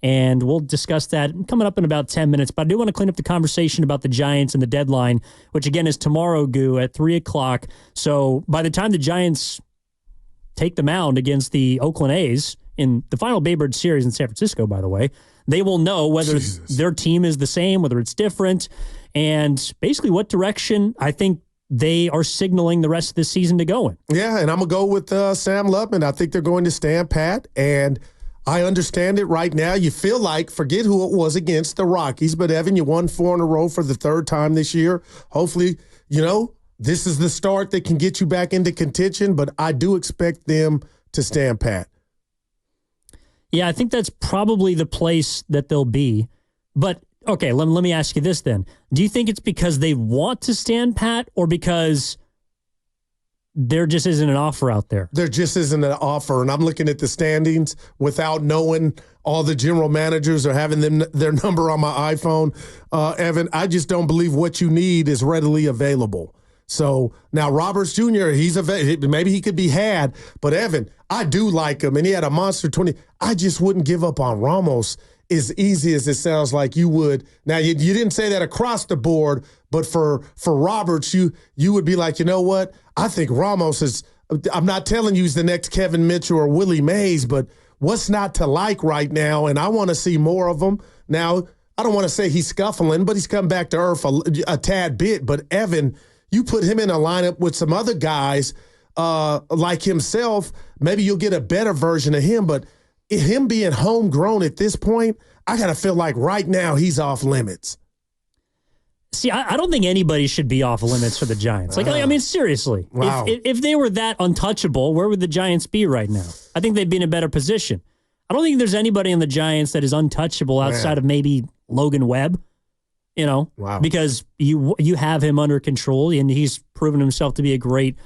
and we'll discuss that coming up in about 10 minutes. But I do want to clean up the conversation about the Giants and the deadline, which again is tomorrow, Goo, at 3 o'clock. So by the time the Giants take the mound against the Oakland A's in the final Babe Ruth series in San Francisco, by the way, they will know whether their team is the same, whether it's different, and basically what direction I think they are signaling the rest of the season to go in. Yeah, and I'm going to go with Sam Lubman. I think they're going to stand pat, and I understand it right now. You feel like, forget who it was against the Rockies, but Evan, you won 4 in a row for the 3rd time this year. Hopefully, this is the start that can get you back into contention, but I do expect them to stand pat. Yeah, I think that's probably the place that they'll be. But, okay, let me ask you this then. Do you think it's because they want to stand pat or because there just isn't an offer out there? There just isn't an offer, and I'm looking at the standings without knowing all the general managers or having their number on my iPhone. Evan, I just don't believe what you need is readily available. So now Roberts Jr., maybe he could be had, but Evan, I do like him, and he had a monster 20. I just wouldn't give up on Ramos as easy as it sounds like you would. Now, you didn't say that across the board, but for Roberts, you would be like, you know what? I think Ramos is – I'm not telling you he's the next Kevin Mitchell or Willie Mays, but what's not to like right now? And I want to see more of him. Now, I don't want to say he's scuffling, but he's come back to earth a tad bit. But, Evan – you put him in a lineup with some other guys like himself, maybe you'll get a better version of him. But him being homegrown at this point, I got to feel like right now he's off limits. See, I don't think anybody should be off limits for the Giants. I mean, seriously. Wow. If they were that untouchable, where would the Giants be right now? I think they'd be in a better position. I don't think there's anybody in the Giants that is untouchable outside of maybe Logan Webb. Wow. Because you have him under control, and he's proven himself to be a great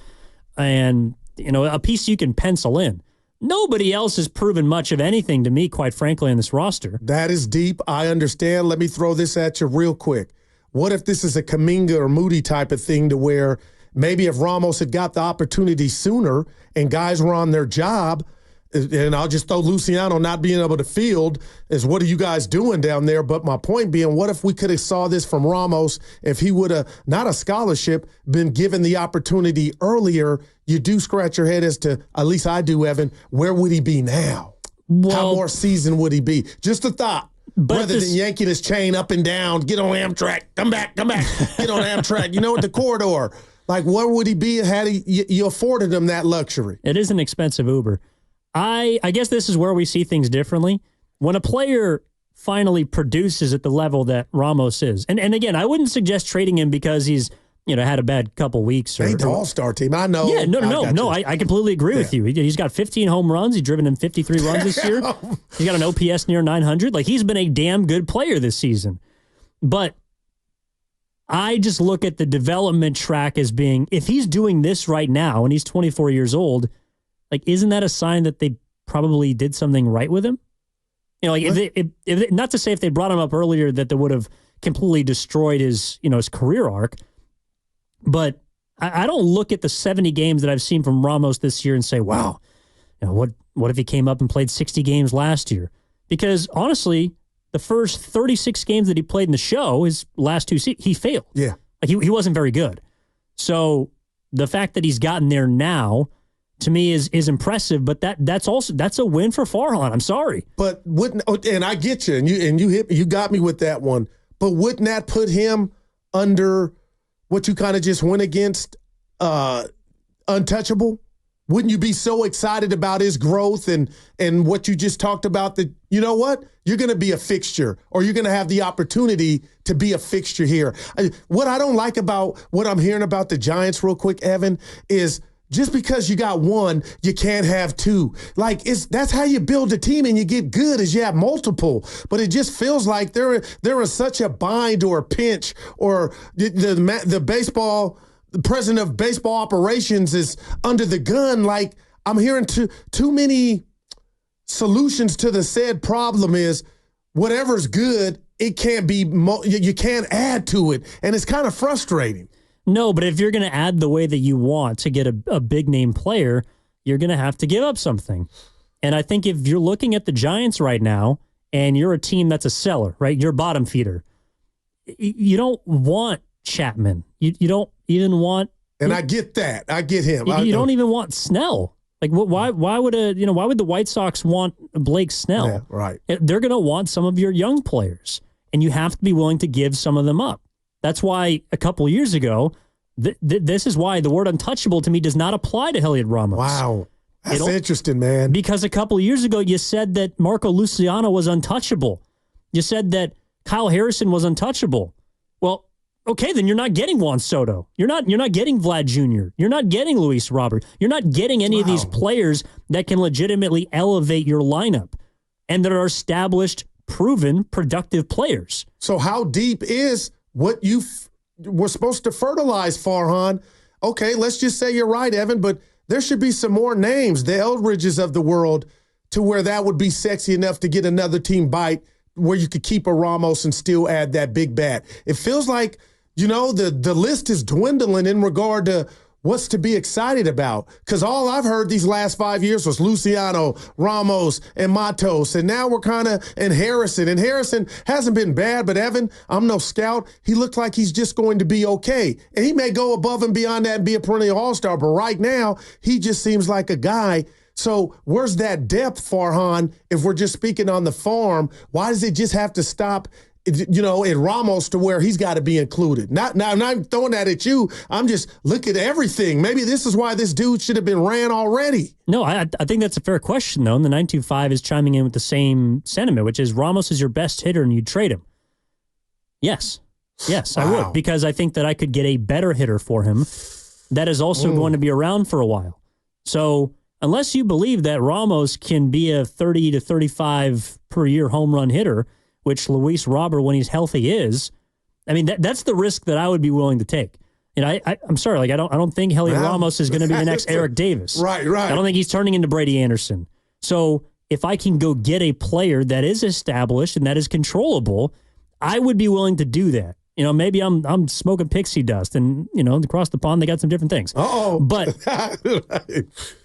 and a piece you can pencil in. Nobody else has proven much of anything to me, quite frankly, in this roster. That is deep. I understand. Let me throw this at you real quick. What if this is a Kuminga or Moody type of thing to where maybe if Ramos had got the opportunity sooner and guys were on their job, and I'll just throw Luciano not being able to field is what are you guys doing down there? But my point being, what if we could have saw this from Ramos if he would have, not a scholarship, been given the opportunity earlier? You do scratch your head as to, at least I do, Evan, where would he be now? How more seasoned would he be? Just a thought. Rather than yanking his chain up and down, get on Amtrak, come back, get on Amtrak, at the corridor. Like, where would he be had you afforded him that luxury? It is an expensive Uber. I guess this is where we see things differently. When a player finally produces at the level that Ramos is, and again, I wouldn't suggest trading him because he's had a bad couple weeks. Made the All-Star team. I know. Yeah, no. I completely agree with you. He's got 15 home runs. He's driven in 53 runs this year. He's got an OPS near 900. Like, he's been a damn good player this season. But I just look at the development track as being, if he's doing this right now and he's 24 years old, like, isn't that a sign that they probably did something right with him? If not to say if they brought him up earlier that they would have completely destroyed his career arc, but I don't look at the 70 games that I've seen from Ramos this year and say, wow, what if he came up and played 60 games last year? Because honestly, the first 36 games that he played in the show, his last 2 seasons, he failed. Yeah, like he wasn't very good. So the fact that he's gotten there now, to me, is impressive, but that's a win for Farhan. I'm sorry, but and I get you, and you got me with that one. But wouldn't that put him under what you kind of just went against, untouchable? Wouldn't you be so excited about his growth and what you just talked about that, you know what? You're going to be a fixture, or you're going to have the opportunity to be a fixture here. What I don't like about what I'm hearing about the Giants real quick, Evan, is just because you got one, you can't have two. Like, that's how you build a team and you get good, is you have multiple. But it just feels like they're in such a bind or a pinch, or the baseball, the president of baseball operations is under the gun. Like, I'm hearing too many solutions to the said problem is whatever's good, it can't be, you can't add to it. And it's kind of frustrating. No, but if you're going to add the way that you want to get a big-name player, you're going to have to give up something. And I think if you're looking at the Giants right now, and you're a team that's a seller, right? You're a bottom feeder. You don't want Chapman. You don't even want. And I get that. I get him. You don't even want Snell. Like, why would the White Sox want Blake Snell? Yeah, right. They're going to want some of your young players, and you have to be willing to give some of them up. That's why a couple of years ago, this is why the word untouchable to me does not apply to Heliot Ramos. Wow. That's interesting, man. Because a couple of years ago, you said that Marco Luciano was untouchable. You said that Kyle Harrison was untouchable. Well, okay, then you're not getting Juan Soto. You're not getting Vlad Jr. You're not getting Luis Robert. You're not getting any of these players that can legitimately elevate your lineup and that are established, proven, productive players. So how deep is what you were supposed to fertilize, Farhan? Okay, let's just say you're right, Evan, but there should be some more names, the Eldridges of the world, to where that would be sexy enough to get another team bite where you could keep a Ramos and still add that big bat. It feels like, the list is dwindling in regard to what's to be excited about. Because all I've heard these last 5 years was Luciano, Ramos, and Matos. And now we're kind of in Harrison. And Harrison hasn't been bad, but Evan, I'm no scout. He looked like he's just going to be okay. And he may go above and beyond that and be a perennial all-star. But right now, he just seems like a guy. So where's that depth, Farhan, if we're just speaking on the farm? Why does it just have to stop in Ramos to where he's got to be included? I'm not throwing that at you. I'm just looking at everything. Maybe this is why this dude should have been ran already. No, I think that's a fair question, though. And the 925 is chiming in with the same sentiment, which is Ramos is your best hitter and you'd trade him. Yes, I would, because I think that I could get a better hitter for him that is also going to be around for a while. So unless you believe that Ramos can be a 30 to 35 per year home run hitter, which Luis Robert, when he's healthy, is, I mean, that's the risk that I would be willing to take. And I'm sorry, like I don't think Heliot Ramos is going to be the next Eric Davis. Right. I don't think he's turning into Brady Anderson. So if I can go get a player that is established and that is controllable, I would be willing to do that. Maybe I'm smoking pixie dust, and across the pond they got some different things. But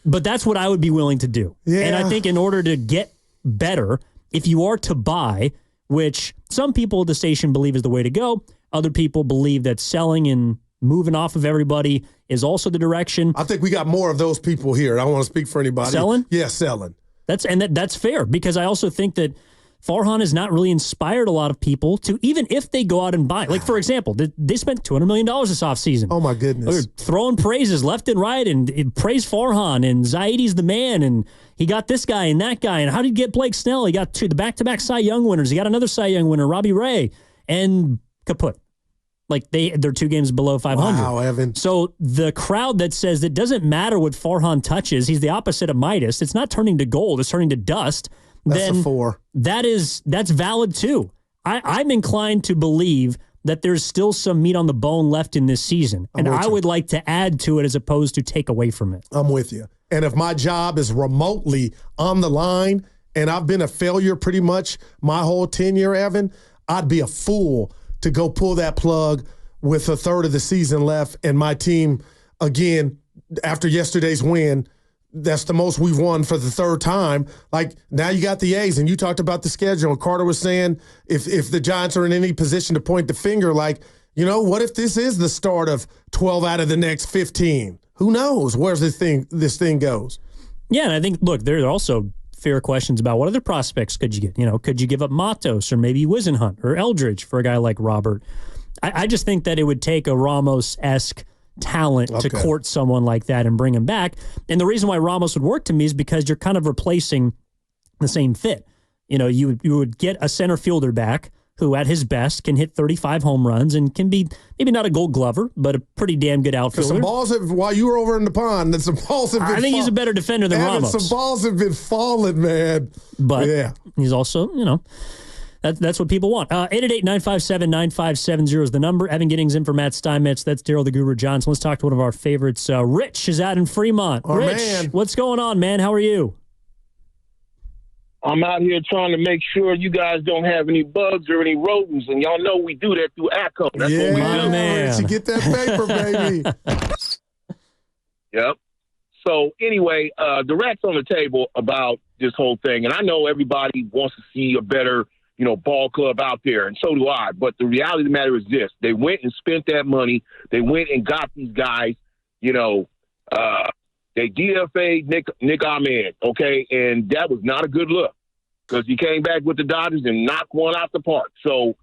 that's what I would be willing to do. Yeah. And I think in order to get better, if you are to buy, which some people at the station believe is the way to go. Other people believe that selling and moving off of everybody is also the direction. I think we got more of those people here. I don't want to speak for anybody. Selling? Yeah, selling. That's fair, because I also think that Farhan has not really inspired a lot of people to, even if they go out and buy. Like, for example, they spent $200 million this offseason. Oh, my goodness. They're throwing praises left and right, and praise Farhan, and Zaidi's the man, and he got this guy and that guy. And how did he get Blake Snell? He got the back-to-back Cy Young winners. He got another Cy Young winner, Robbie Ray, and kaput. Like, they're 2 games below 500. Wow, Evan. So the crowd that says it doesn't matter what Farhan touches, he's the opposite of Midas. It's not turning to gold, it's turning to dust. That's a 4. That's valid too. I'm inclined to believe that there's still some meat on the bone left in this season, and I would like to add to it as opposed to take away from it. I'm with you. And if my job is remotely on the line and I've been a failure pretty much my whole tenure, Evan, I'd be a fool to go pull that plug with a third of the season left, and my team, again, after yesterday's win, that's the most we've won for the third time. Like, now you got the A's, and you talked about the schedule. And Carter was saying if the Giants are in any position to point the finger, like, what if this is the start of 12 out of the next 15? Who knows where this thing goes? Yeah, and I think, look, there are also fair questions about what other prospects could you get? Could you give up Matos or maybe Wisenhunt or Eldridge for a guy like Robert? I just think that it would take a Ramos-esque talent to court someone like that and bring him back. And the reason why Ramos would work to me is because you're kind of replacing the same fit. You would get a center fielder back who at his best can hit 35 home runs and can be maybe not a Gold Glover, but a pretty damn good outfielder. While you were over in the pond, some balls have been I think he's a better defender than Ramos. Some balls have been falling, man. But he's also, that's what people want. 888-957-9570 is the number. Evan Giddings in for Matt Steinmetz. That's Daryl the Guru Johnson. Let's talk to one of our favorites. Rich is out in Fremont. Rich, man. What's going on, man? How are you? I'm out here trying to make sure you guys don't have any bugs or any rodents, and y'all know we do that through ACO. That's what we do. Man. You get that paper, baby. Yep. So anyway, the rat's on the table about this whole thing. And I know everybody wants to see a better, ball club out there, and so do I. But the reality of the matter is this: they went and spent that money. They went and got these guys. They DFA'd Nick Ahmed, okay, and that was not a good look because he came back with the Dodgers and knocked one out the park. So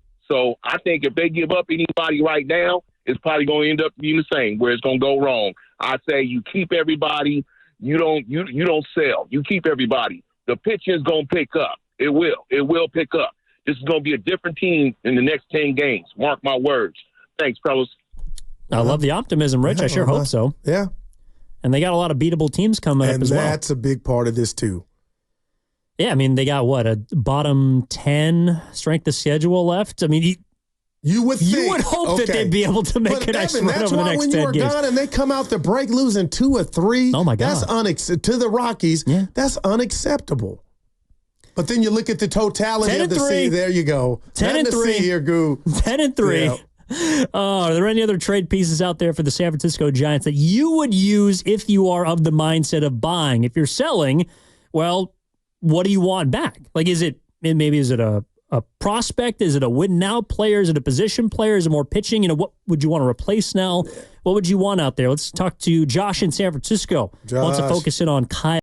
I think if they give up anybody right now, it's probably going to end up being the same, where it's going to go wrong. I say you keep everybody. You don't sell. You keep everybody. The pitching's going to pick up. It will. It will pick up. This is going to be a different team in the next 10 games. Mark my words. Thanks, fellas. I love the optimism, Rich. I sure hope so. Yeah. And they got a lot of beatable teams coming up as well. And that's a big part of this, too. Yeah, I mean, they got, a bottom 10 strength of schedule left? I mean, you would hope that they'd be able to make a nice run over the next 10 games. That's why when you were gone and they come out the break losing 2 or 3, oh my God, that's to the Rockies, that's unacceptable. But then you look at the totality of the season. There you go. 10-3 here, Goo. 10-3. Yeah. Are there any other trade pieces out there for the San Francisco Giants that you would use if you are of the mindset of buying? If you're selling, well, what do you want back? Like, is it a prospect? Is it a win now player? Is it a position player? Is it more pitching? What would you want to replace now? What would you want out there? Let's talk to Josh in San Francisco. Wants to focus in on Kyle.